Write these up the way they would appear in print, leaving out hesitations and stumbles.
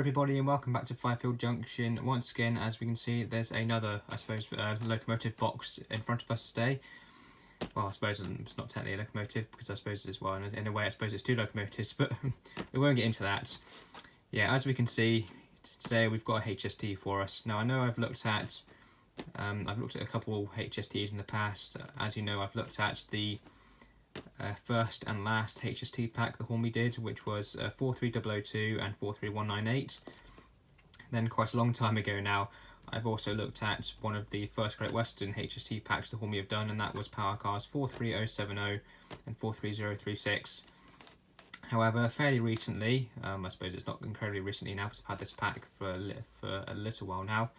everybody and welcome back to Firefield Junction. Once again, as we can see, there's another, locomotive box in front of us today. Well, I suppose it's not technically a locomotive because I suppose it's, well, in a way I suppose it's two locomotives, but we won't get into that. Yeah, as we can see, today we've got a HST for us. Now I know I've looked at a couple HSTs in the past. As you know, I've looked at the first and last HST pack the Hornby did, which was 43002 and 43198. Then quite a long time ago now, I've also looked at one of the first Great Western HST packs the Hornby have done, and that was power cars 43070 and 43036. However, fairly recently, I suppose it's not incredibly recently now because I've had this pack for a little while now.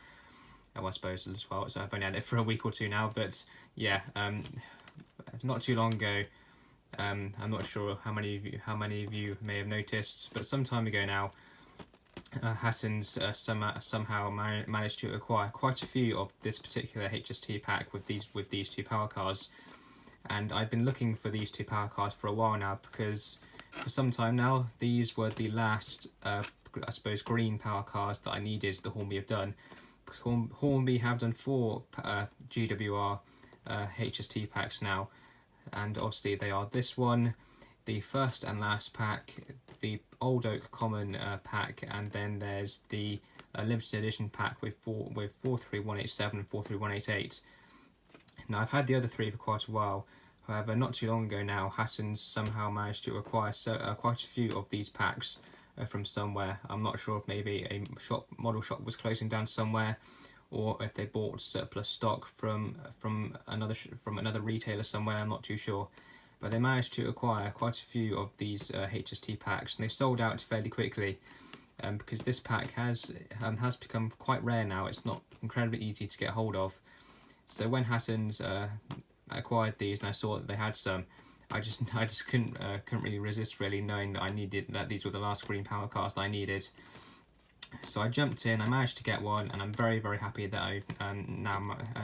Oh, I suppose a little while, so I've only had it for a week or two now, but yeah, not too long ago. I'm not sure how many of you may have noticed, but some time ago now, Hatton's somehow managed to acquire quite a few of this particular HST pack with these two power cars, and I've been looking for these two power cars for a while now because for some time now these were the last I suppose green power cars that I needed the Hornby have done. Because Hornby have done 4 GWR HST packs now, and obviously they are this one, the first and last pack, the Old Oak Common pack, and then there's the limited edition pack with 43187 and 43188. Now I've had the other 3 for quite a while. However, not too long ago now, Hatton's somehow managed to acquire quite a few of these packs from somewhere. I'm not sure if maybe a model shop was closing down somewhere, or if they bought surplus stock from another retailer somewhere. I'm not too sure, but they managed to acquire quite a few of these HST packs, and they sold out fairly quickly because this pack has become quite rare now. It's not incredibly easy to get hold of. So when Hatton's acquired these and I saw that they had some, I just couldn't really resist, really, knowing that these were the last green power cars that I needed. So I jumped in, I managed to get one, and I'm very, very happy that I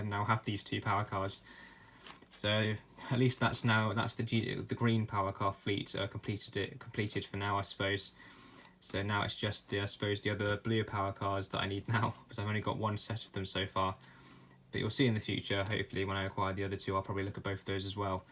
now have these 2 power cars. So at least that's the green power car fleet completed for now, I suppose. So now it's just the other blue power cars that I need now, because I've only got one set of them so far. But you'll see in the future, hopefully, when I acquire the other 2, I'll probably look at both of those as well.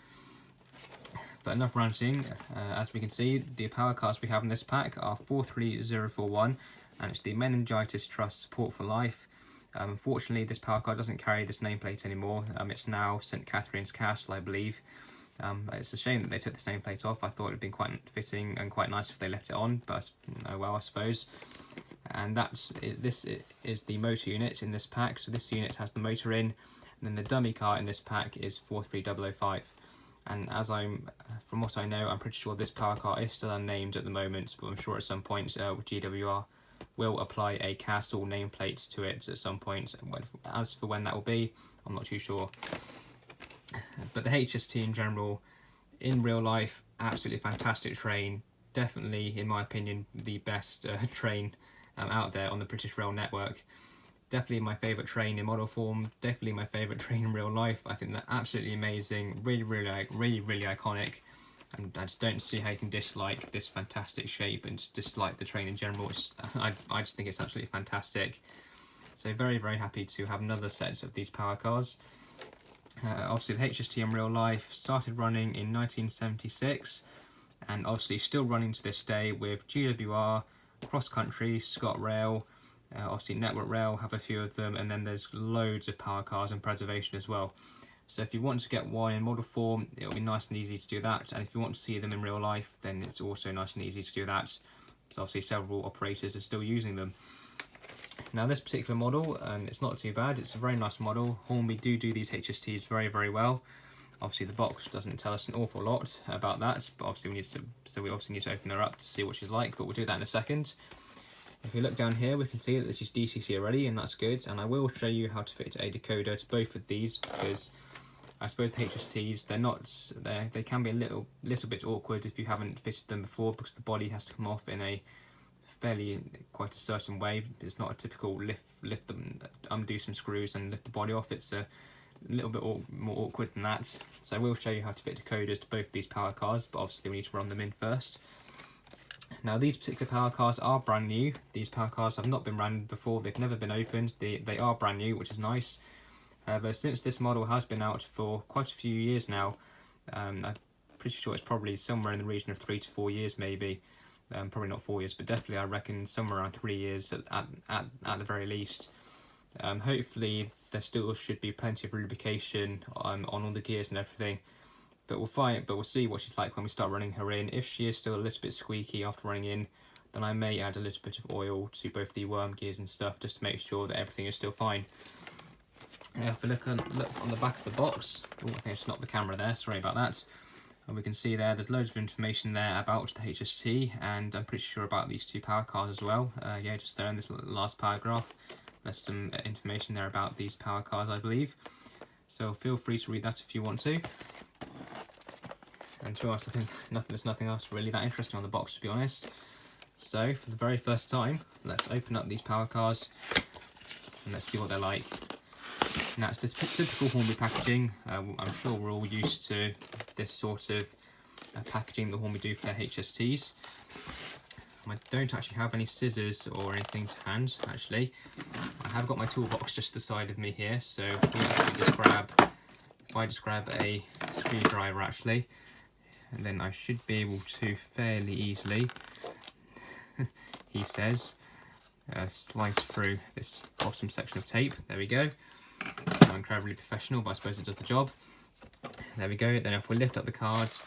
But enough ranting. As we can see, the power cars we have in this pack are 43041, and it's the Meningitis Trust Support for Life. Unfortunately, this power car doesn't carry this nameplate anymore. It's now St Catherine's Castle, I believe. It's a shame that they took this nameplate off. I thought it would have been quite fitting and quite nice if they left it on, but oh well, I suppose. And this is the motor unit in this pack. So this unit has the motor in, and then the dummy car in this pack is 43005. And from what I know, I'm pretty sure this power car is still unnamed at the moment, but I'm sure at some point GWR will apply a castle nameplate to it at some point. As for when that will be, I'm not too sure. But the HST in general, in real life, absolutely fantastic train. Definitely, in my opinion, the best train out there on the British Rail network. Definitely my favourite train in model form, definitely my favourite train in real life. I think they're absolutely amazing, really iconic, and I just don't see how you can dislike this fantastic shape and just dislike the train in general. I just think it's absolutely fantastic. So very, very happy to have another set of these power cars. Obviously the HST in real life started running in 1976, and obviously still running to this day with GWR, Cross Country, ScotRail, obviously Network Rail have a few of them, and then there's loads of power cars in preservation as well. So if you want to get one in model form, it'll be nice and easy to do that, and if you want to see them in real life, then it's also nice and easy to do that. So obviously several operators are still using them. Now this particular model, it's not too bad. It's a very nice model. Hornby do these HSTs very, very well. Obviously the box doesn't tell us an awful lot about that, but obviously we need to open her up to see what she's like, but we'll do that in a second. If we look down here, we can see that this is DCC already, and that's good. And I will show you how to fit a decoder to both of these, because I suppose the HSTs, they can be a little bit awkward if you haven't fitted them before, because the body has to come off in a quite a certain way. It's not a typical lift them, undo some screws and lift the body off. It's a little bit more awkward than that. So I will show you how to fit decoders to both these power cars, but obviously we need to run them in first. Now these particular power cars are brand new. These power cars have not been ran before, they've never been opened, they are brand new, which is nice. However, since this model has been out for quite a few years now, I'm pretty sure it's probably somewhere in the region of 3 to 4 years maybe. Probably not 4 years, but definitely I reckon somewhere around 3 years at the very least. Hopefully there still should be plenty of lubrication on all the gears and everything. But we'll see what she's like when we start running her in. If she is still a little bit squeaky after running in, then I may add a little bit of oil to both the worm gears and stuff, just to make sure that everything is still fine. If we look on the back of the box, I think it's not the camera there, sorry about that. And we can see there's loads of information there about the HST, and I'm pretty sure about these two power cars as well. Yeah, just there in this last paragraph, there's some information there about these power cars, I believe. So feel free to read that if you want to. And to be honest, I think there's nothing else really that interesting on the box, to be honest. So for the very first time, let's open up these power cars and let's see what they're like. Now it's this typical Hornby packaging. I'm sure we're all used to this sort of packaging that Hornby do for their HSTs. I don't actually have any scissors or anything to hand, actually. I have got my toolbox just the side of me here, so if I just grab a screwdriver actually, and then I should be able to fairly easily, he says, slice through this bottom section of tape. There we go. I'm incredibly professional, but I suppose it does the job. There we go. Then if we lift up the cards,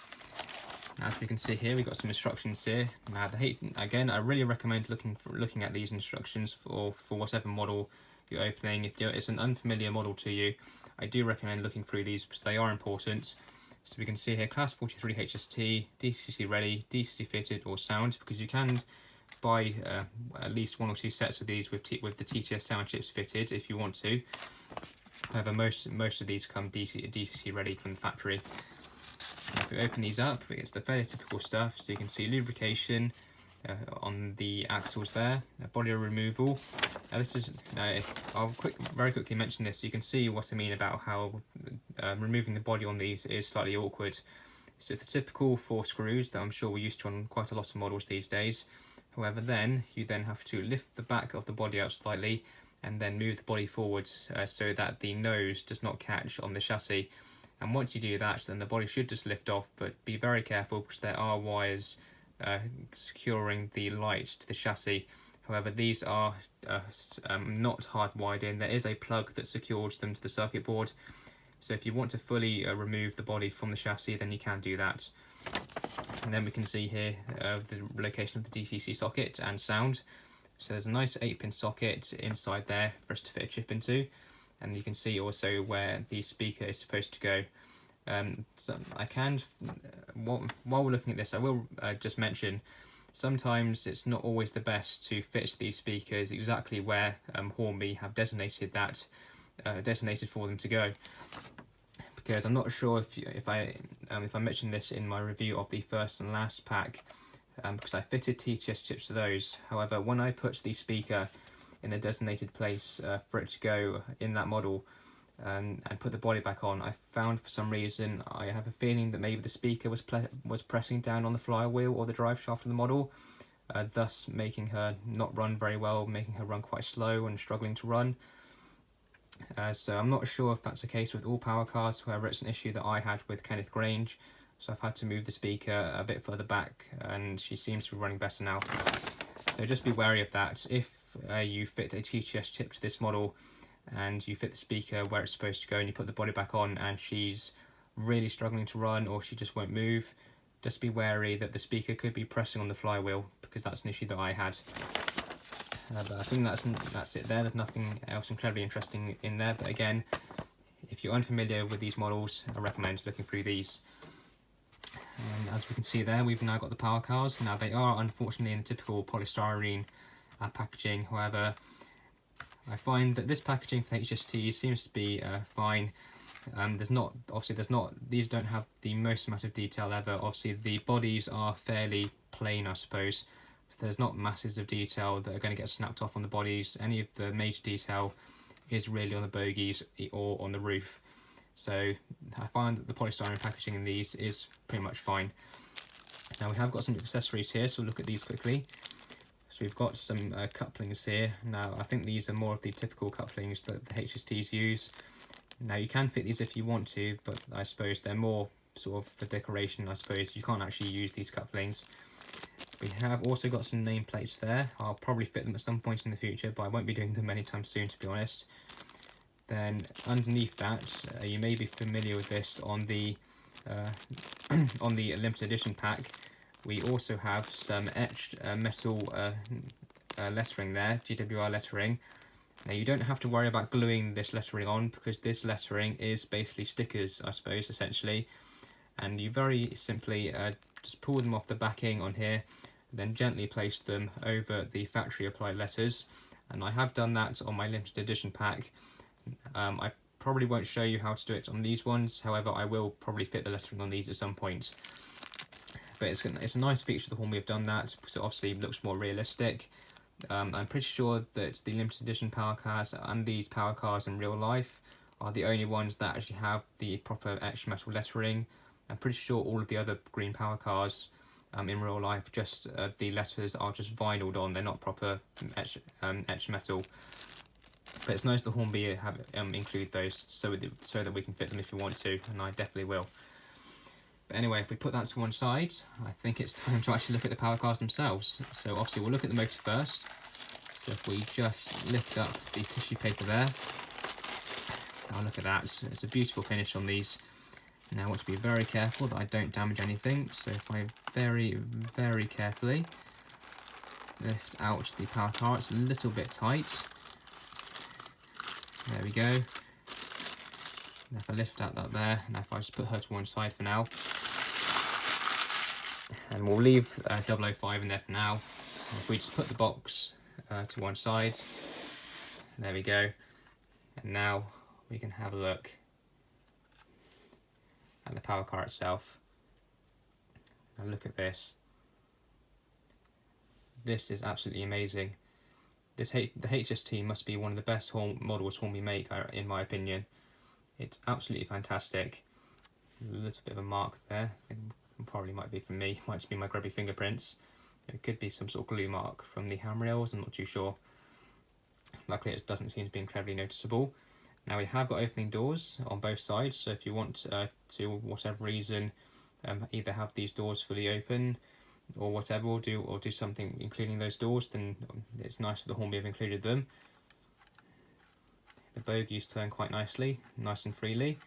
as we can see here, we've got some instructions here. Now, again, I really recommend looking at these instructions for whatever model you're opening. If it's an unfamiliar model to you, I do recommend looking through these because they are important. So we can see here, Class 43 HST, DCC ready, DCC fitted or sound, because you can buy at least 1 or 2 sets of these with the TTS sound chips fitted if you want to. However, most of these come DCC ready from the factory. If we open these up, it's the fairly typical stuff. So you can see lubrication on the axles there, body removal. Now this is, I'll very quickly mention this so you can see what I mean about how removing the body on these is slightly awkward. So it's the typical 4 screws that I'm sure we're used to on quite a lot of models these days. However, you then have to lift the back of the body out slightly and then move the body forwards so that the nose does not catch on the chassis. And once you do that, then the body should just lift off, but be very careful because there are wires securing the light to the chassis. However, these are not hardwired in. There is a plug that secures them to the circuit board. So if you want to fully remove the body from the chassis, then you can do that. And then we can see here the location of the DCC socket and sound. So there's a nice 8-pin socket inside there for us to fit a chip into. And you can see also where the speaker is supposed to go. So while we're looking at this, I will just mention, sometimes it's not always the best to fit these speakers exactly where Hornby have designated for them to go. Because I'm not sure if I mentioned this in my review of the first and last pack, because I fitted TTS chips to those. However, when I put the speaker in a designated place for it to go in that model and put the body back on, I found for some reason, I have a feeling that maybe the speaker was pressing down on the flywheel or the drive shaft of the model, thus making her not run very well, making her run quite slow and struggling to run. So I'm not sure if that's the case with all power cars. However, it's an issue that I had with Kenneth Grange, so I've had to move the speaker a bit further back and she seems to be running better now. So just be wary of that. If you fit a TTS chip to this model and you fit the speaker where it's supposed to go and you put the body back on and she's really struggling to run or she just won't move, just be wary that the speaker could be pressing on the flywheel, because that's an issue that I had. But I think that's it there. There's nothing else incredibly interesting in there, but again, if you're unfamiliar with these models, I recommend looking through these. And as we can see there, we've now got the power cars. Now they are unfortunately in the typical polystyrene packaging. However, I find that this packaging for HST seems to be fine. These don't have the most amount of detail ever. Obviously the bodies are fairly plain, I suppose. So there's not masses of detail that are going to get snapped off on the bodies. Any of the major detail is really on the bogies or on the roof. So I find that the polystyrene packaging in these is pretty much fine. Now we have got some accessories here, so we'll look at these quickly. So we've got some couplings here. Now I think these are more of the typical couplings that the HSTs use. Now you can fit these if you want to, but I suppose they're more sort of for decoration. I suppose you can't actually use these couplings. We have also got some nameplates there. I'll probably fit them at some point in the future, but I won't be doing them anytime soon, to be honest. Then underneath that, you may be familiar with this on the on the limited edition pack. We also have some etched metal lettering there, GWR lettering. Now you don't have to worry about gluing this lettering on, because this lettering is basically stickers, I suppose, essentially. And you very simply just pull them off the backing on here, then gently place them over the factory applied letters. And I have done that on my limited edition pack. I probably won't show you how to do it on these ones, however I will probably fit the lettering on these at some point. But it's a nice feature of the Hornby have done that, because it obviously looks more realistic. I'm pretty sure that the limited edition power cars and these power cars in real life are the only ones that actually have the proper etched metal lettering. I'm pretty sure all of the other green power cars in real life, just the letters are just vinyled on, they're not proper etched metal. But it's nice the Hornby have include those so that we can fit them if we want to, and I definitely will. But anyway, if we put that to one side, I think it's time to actually look at the power cars themselves. So obviously we'll look at the motor first. So if we just lift up the tissue paper there, now look at that, it's a beautiful finish on these. Now I want to be very careful that I don't damage anything, so if I very carefully lift out the power car, it's a little bit tight. There we go. Now if I lift out that there, now if I just put her to one side for now, and we'll leave 005 in there for now. If we just put the box to one side, there we go. And now we can have a look at the power car itself. Now look at this. This is absolutely amazing. The HST must be one of the best models Hornby make, in my opinion. It's absolutely fantastic. A little bit of a mark there. It probably might be from me. Might just be my grubby fingerprints. It could be some sort of glue mark from the handrails. I'm not too sure. Luckily, it doesn't seem to be incredibly noticeable. Now we have got opening doors on both sides. So if you want to, whatever reason, either have these doors fully open or whatever, or do something including those doors, then it's nice that the Hornby have included them. The bogies turn quite nicely, nice and freely.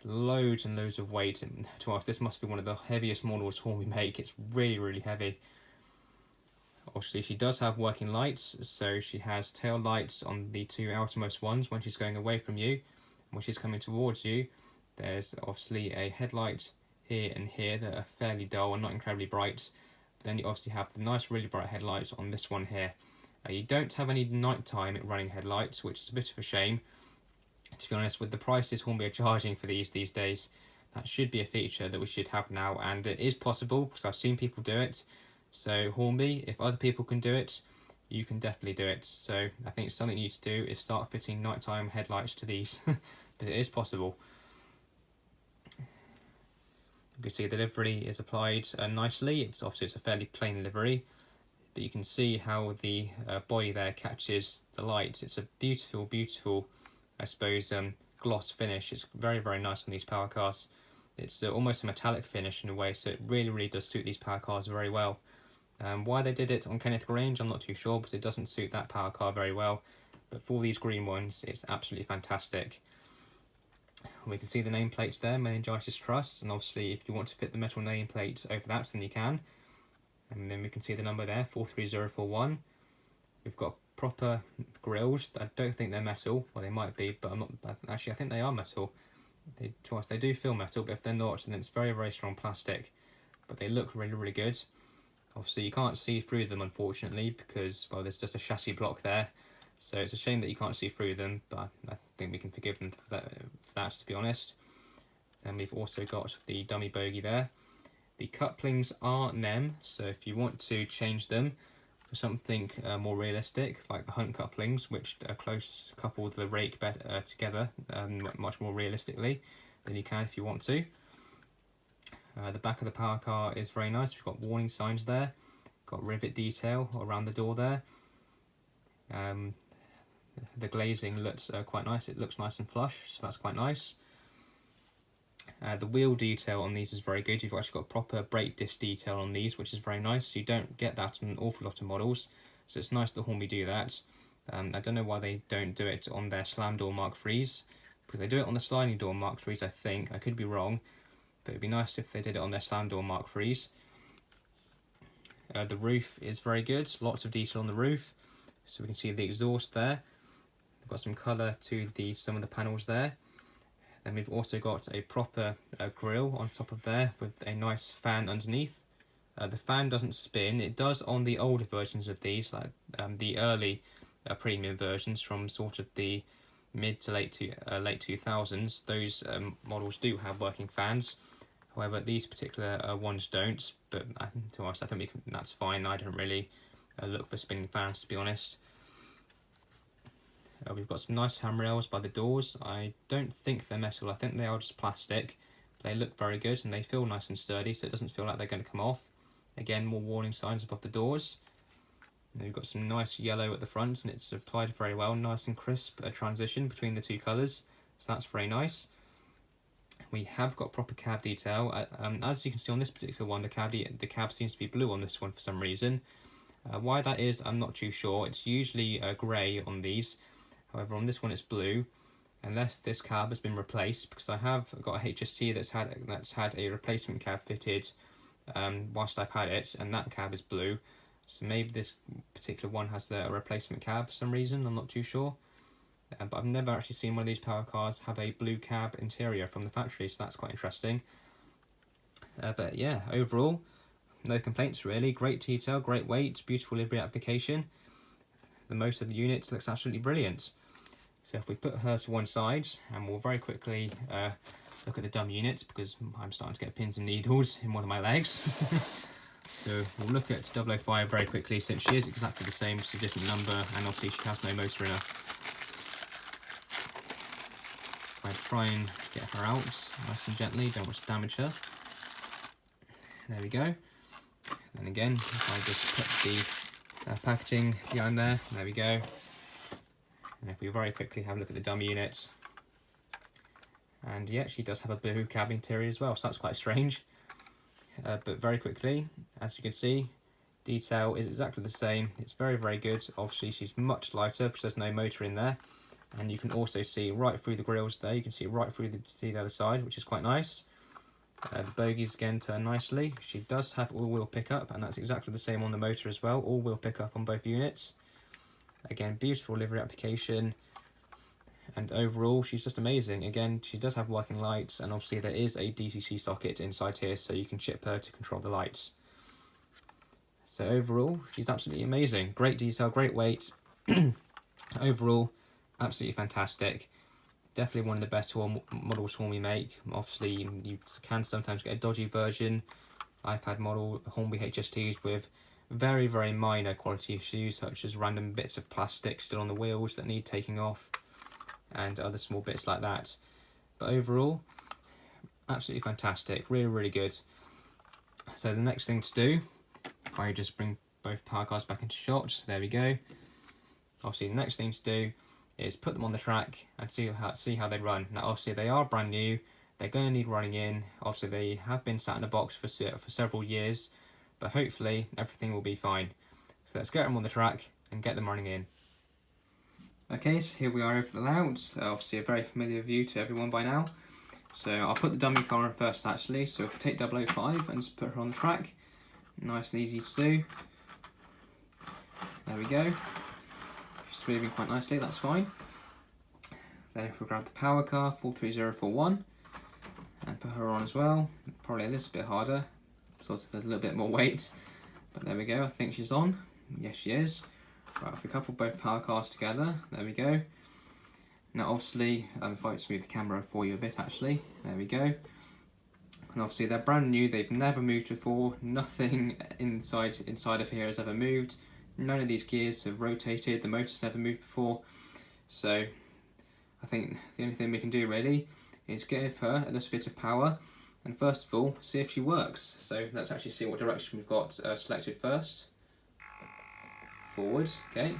Loads and loads of weight, and to us this must be one of the heaviest models Hornby make. It's really heavy. Obviously she does have working lights, so she has tail lights on the two outermost ones when she's going away from you. When she's coming towards you, there's obviously a headlight here and here that are fairly dull and not incredibly bright. Then you obviously have the nice really bright headlights on this one here. You don't have any nighttime running headlights, which is a bit of a shame. To be honest, with the prices Hornby are charging for these days, that should be a feature that we should have now, and it is possible because I've seen people do it. So Hornby, if other people can do it, you can definitely do it. So I think something you need to do is start fitting nighttime headlights to these, but it is possible. You can see the livery is applied nicely. It's obviously a fairly plain livery, but you can see how the body there catches the light. It's a beautiful, I suppose, gloss finish. It's very nice on these power cars. It's almost a metallic finish in a way, so it really does suit these power cars very well. Why they did it on Kenneth Grange, I'm not too sure, because it doesn't suit that power car very well. But for these green ones, it's absolutely fantastic. We can see the nameplates there, meningitis trust, and obviously if you want to fit the metal nameplate over that, then you can. And then we can see the number there, 43041. We've got proper grills. I don't think they're metal. Well, they might be, but I'm not. Actually, I think they are metal. To us, they do feel metal, but if they're not, then it's very strong plastic. But they look really good. Obviously, you can't see through them, unfortunately, because, well, there's just a chassis block there. So it's a shame that you can't see through them, but I think we can forgive them for that, to be honest. Then we've also got the dummy bogie there. The couplings are NEM, so if you want to change them for something more realistic, like the Hunt couplings, which are close couple the rake together much more realistically, then you can if you want to. The back of the power car is very nice. We've got warning signs there, got rivet detail around the door there. The glazing looks quite nice. It looks nice and flush, so that's quite nice. The wheel detail on these is very good. You've actually got proper brake disc detail on these, which is very nice. You don't get that on an awful lot of models, so it's nice that Hornby do that. I don't know why they don't do it on their slam door Mark IIIs, because they do it on the sliding door Mark IIIs, I think. I could be wrong, but it'd be nice if they did it on their slam door Mark IIIs. The roof is very good, lots of detail on the roof. So we can see the exhaust there. We've got some colour to some of the panels there. Then we've also got a proper grille on top of there with a nice fan underneath. The fan doesn't spin. It does on the older versions of these, like the early premium versions from sort of the mid to late 2000s. Those models do have working fans. However, these particular ones don't. But to be honest, I think that's fine. I don't really look for spinning fans, to be honest. We've got some nice handrails by the doors. I don't think they're metal. I think they are just plastic. But they look very good and they feel nice and sturdy, so it doesn't feel like they're going to come off. Again, more warning signs above the doors. And we've got some nice yellow at the front, and it's applied very well, nice and crisp, a transition between the two colours, so that's very nice. We have got proper cab detail. As you can see on this particular one, the cab seems to be blue on this one for some reason. Why that is, I'm not too sure. It's usually grey on these. However, on this one it's blue, unless this cab has been replaced, because I have got a HST that's had a replacement cab fitted whilst I've had it, and that cab is blue. So maybe this particular one has a replacement cab for some reason, I'm not too sure. But I've never actually seen one of these power cars have a blue cab interior from the factory, so that's quite interesting. But yeah, overall, no complaints really. Great detail, great weight, beautiful livery application. The motor of the unit looks absolutely brilliant. So if we put her to one side, and we'll very quickly look at the dumb unit, because I'm starting to get pins and needles in one of my legs. So we'll look at 005 very quickly, since she is exactly the same, just a different number, and obviously she has no motor in her. So I try and get her out nice and gently, don't want to damage her. There we go. And again, if I just put the packaging behind there we go. And if we very quickly have a look at the dummy unit, and yeah, she does have a blue cab interior as well, so that's quite strange. But very quickly, as you can see, detail is exactly the same. It's very, very good. Obviously, she's much lighter because there's no motor in there. And you can also see right through the grills there. You can see right through the other side, which is quite nice. The bogies again turn nicely. She does have all-wheel pickup, and that's exactly the same on the motor as well. All-wheel pickup on both units. Again, beautiful livery application. And overall, she's just amazing. Again, she does have working lights, and obviously there is a DCC socket inside here, so you can chip her to control the lights. So overall, she's absolutely amazing. Great detail, great weight. Overall, absolutely fantastic. Definitely one of the best models Hornby make. Obviously, you can sometimes get a dodgy version. I've had Hornby HSTs with very, very minor quality issues, such as random bits of plastic still on the wheels that need taking off, and other small bits like that. But overall, absolutely fantastic, really, really good. So the next thing to do, if I just bring both power cars back into shot, there we go. Obviously the next thing to do is put them on the track and see how they run. Now obviously they are brand new, they're going to need running in. Obviously they have been sat in a box for several years, but hopefully everything will be fine. So let's get them on the track and get them running in. Okay, so here we are over the layout. Obviously a very familiar view to everyone by now. So I'll put the dummy car on first actually. So if we take 005 and just put her on the track, nice and easy to do. There we go. She's moving quite nicely, that's fine. Then if we grab the power car, 43041, and put her on as well, probably a little bit harder, sort of there's a little bit more weight, but there we go, I think she's on. Yes, she is. Right, if we couple both power cars together, there we go. Now obviously, if I just move the camera for you a bit actually, there we go. And obviously they're brand new, they've never moved before, nothing inside of here has ever moved. None of these gears have rotated, the motor's never moved before. So I think the only thing we can do really is give her a little bit of power and first of all see if she works. So let's actually see what direction we've got selected first. Forward, okay.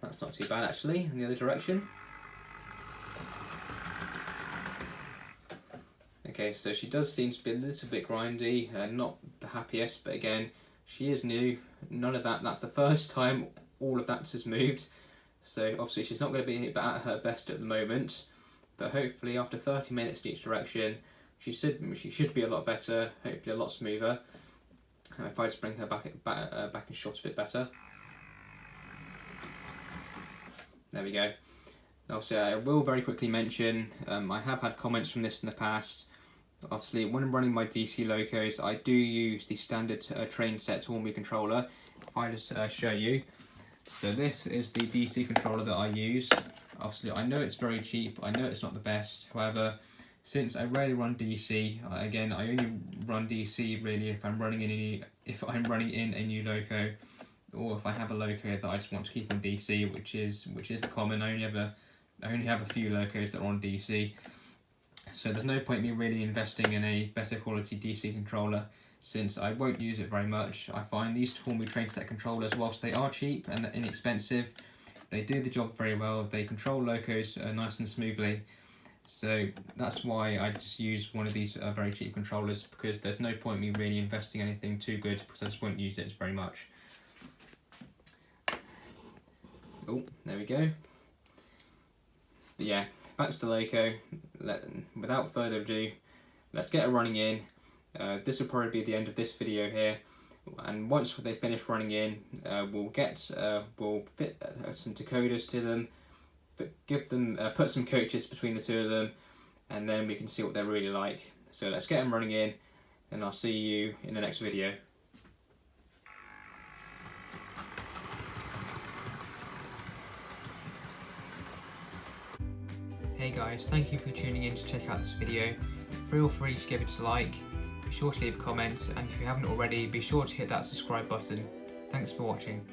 That's not too bad actually, in the other direction. Okay, so she does seem to be a little bit grindy, not the happiest, but again, she is new, none of that, that's the first time all of that has moved, so obviously she's not going to be at her best at the moment, but hopefully after 30 minutes in each direction, she should be a lot better, hopefully a lot smoother. If I just bring her back and shot a bit better. There we go. Obviously, I will very quickly mention, I have had comments from this in the past. Obviously, when I'm running my DC locos, I do use the standard train set Hornby controller. If I just show you. So this is the DC controller that I use. Obviously, I know it's very cheap, I know it's not the best. However, since I rarely run DC, again, I only run DC really if I'm running in a new loco, or if I have a loco that I just want to keep on DC, which is common. I only have a few locos that are on DC. So there's no point me really investing in a better quality DC controller since I won't use it very much. I find these Hornby train set controllers, whilst they are cheap and inexpensive, they do the job very well. They control locos nice and smoothly. So that's why I just use one of these very cheap controllers, because there's no point me really investing anything too good because I just won't use it very much. Oh, there we go. But yeah, back to the loco. Without further ado, let's get it running in. This will probably be the end of this video here, and once they finish running in, we'll fit some decoders to them, put some coaches between the two of them, and then we can see what they're really like. So let's get them running in, and I'll see you in the next video. Hey guys, thank you for tuning in to check out this video. Feel free to give it a like, be sure to leave a comment, and if you haven't already, be sure to hit that subscribe button. Thanks for watching.